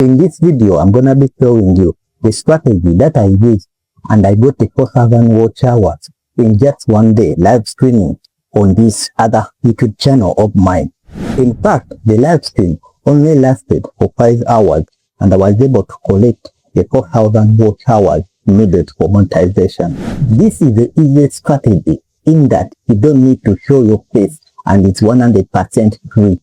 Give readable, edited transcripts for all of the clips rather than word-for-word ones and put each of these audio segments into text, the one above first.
In this video, I'm gonna be showing you the strategy that I used, and I got the 4,000 watch hours in just one day live streaming on this other YouTube channel of mine. In fact, the live stream only lasted for 5 hours, and I was able to collect the 4,000 watch hours needed for monetization. This is the easiest strategy in that you don't need to show your face, and it's 100% free.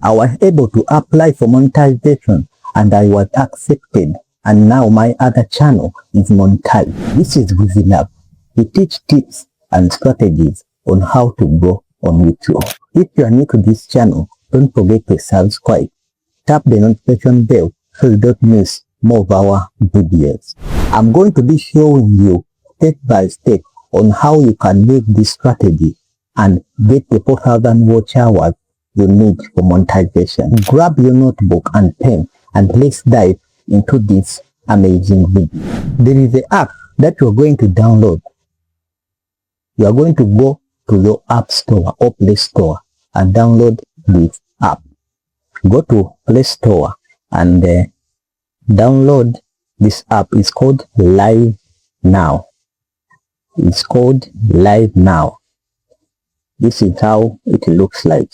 I was able to apply for monetization and I was accepted, and now my other channel is monetized. This is livenow. We teach tips and strategies on how to grow on YouTube. If you are new to this channel, don't forget to subscribe. Tap the notification bell so you don't miss more of our videos. I'm going to be showing you step by step on how you can make this strategy and get the 4,000 watch hours you need for monetization. Grab your notebook and pen and let's dive into this amazing video. There is an app that you are going to download. You are going to go to your app store or Play Store and download this app. Go to Play Store and download this app. It's called livenow. It's called livenow. This is how it looks like.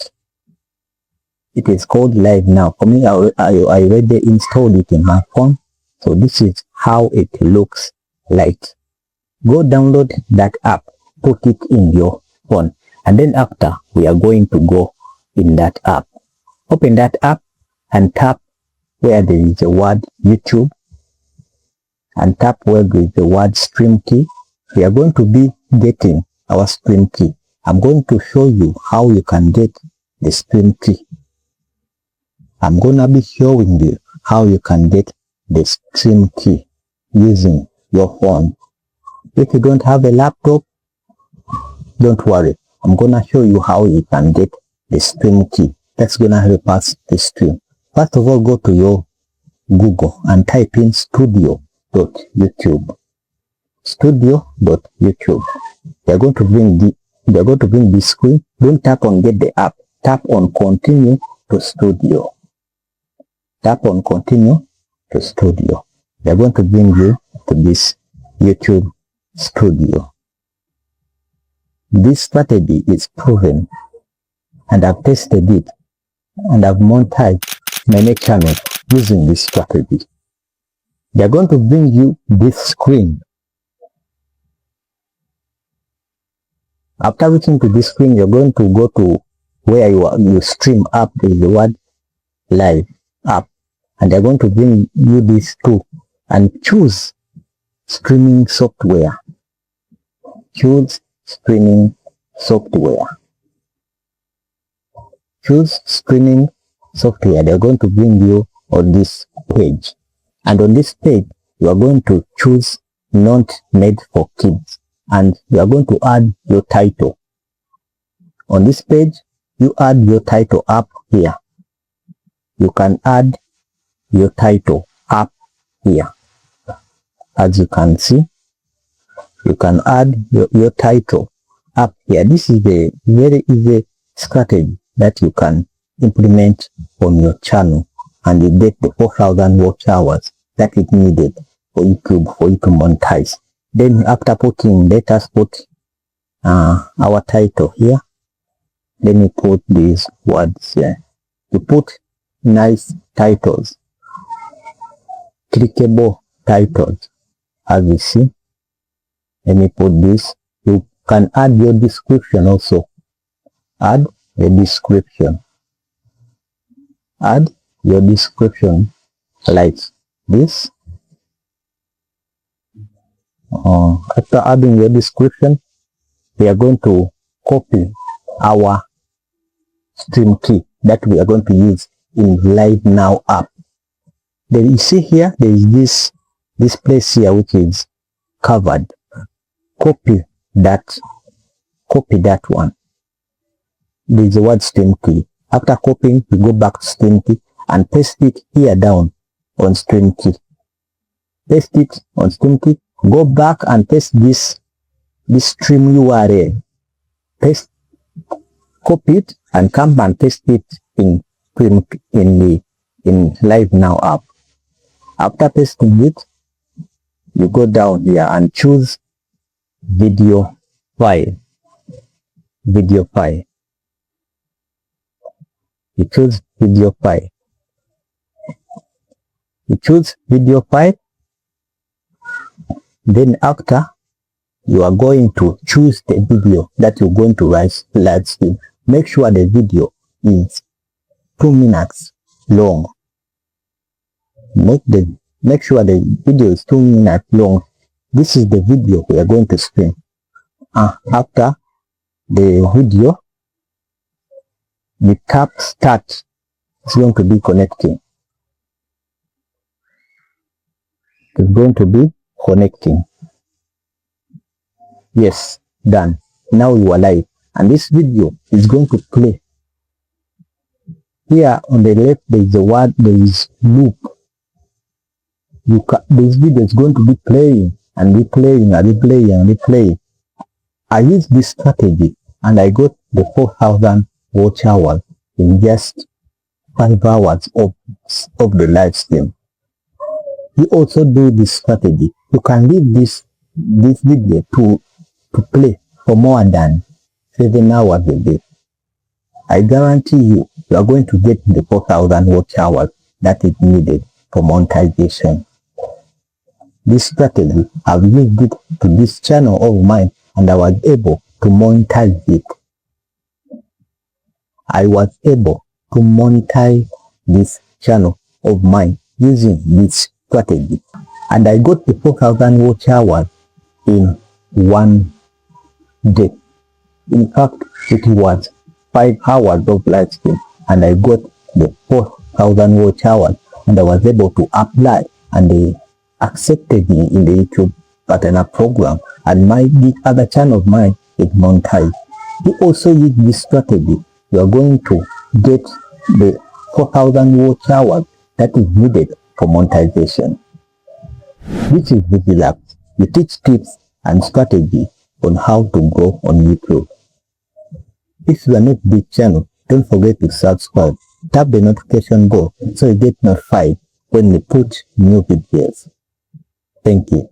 It is called livenow. For me, I already installed it in my phone, so this is how it looks like. Go download that app, put it in your phone, and then after we are going to go in that app. Open that app and tap where there is the word YouTube, and tap where there is the word stream key. We are going to be getting our stream key. I'm going to show you how you can get the stream key. I'm gonna be showing you how you can get the stream key using your phone. If you don't have a laptop, don't worry. I'm gonna show you how you can get the stream key. That's gonna help us to stream. First of all, go to your Google and type in studio.youtube. Studio.youtube. They're going to bring this screen. Don't tap on get the app. Tap on continue to studio. Tap on continue to studio. They're going to bring you to this YouTube studio. This strategy is proven, and I've tested it, and I've monetized many channels using this strategy. They're going to bring you this screen. After reaching to this screen, you're going to go to where you stream up. There is the word live app, and they're going to bring you these two, and choose streaming software. Choose streaming software. Choose streaming software. They're going to bring you on this page, and on this page you are going to choose not made for kids, and you are going to add your title. On this page you add your title up here. You can add your title up here. As you can see, you can add your title up here. This is a very easy strategy that you can implement on your channel, and you get the 4,000 watch hours that is needed for YouTube for you to monetize. Then after putting, let us put our title here. Then we put these words here. You put nice titles, clickable titles, as you see. Let me put this. You can add your description also. Add a description. Add your description like this. After adding your description, we are going to copy our stream key that we are going to use in livenow app. Then you see here, there is this place here which is covered. Copy that one. There is the word stream key. After copying, you go back to stream key and paste it here down on stream key. Paste it on stream key. Go back and paste this stream URL. Copy it and come and paste it in the in livenow app. After pasting it, you go down here and choose video file. You choose video file. Then after, you are going to choose the video that you're going to live stream. Make sure the video is 2 minutes long. Make sure the video is 2 minutes long. This is the video we are going to stream. After the video, the tap start. It's going to be connecting. Yes, done. Now you are live, and this video is going to play. Here on the left there is a word, there is loop. This video is going to be playing and replaying and replaying. I used this strategy and I got the 4,000 watch hours in just 5 hours of the live stream. You also do this strategy. You can leave this video to play for more than 7 hours a day. I guarantee you are going to get the 4,000 watch hours that is needed for monetization. This strategy, I've used it to this channel of mine and I was able to monetize it. I was able to monetize this channel of mine using this strategy. And I got the 4,000 watch hours in 1 day. In fact, it was 5 hours of live stream and I got the 4,000 watch hours, and I was able to apply, and they accepted me in the YouTube partner program, and the other channel of mine is monetized. You also use this strategy, you are going to get the 4,000 watch hours that is needed for monetization. This is Vigilabs. We teach tips and strategy on how to grow on YouTube. If you are not this channel, don't forget to subscribe. Tap the notification bell so you get notified when we put new videos. Thank you.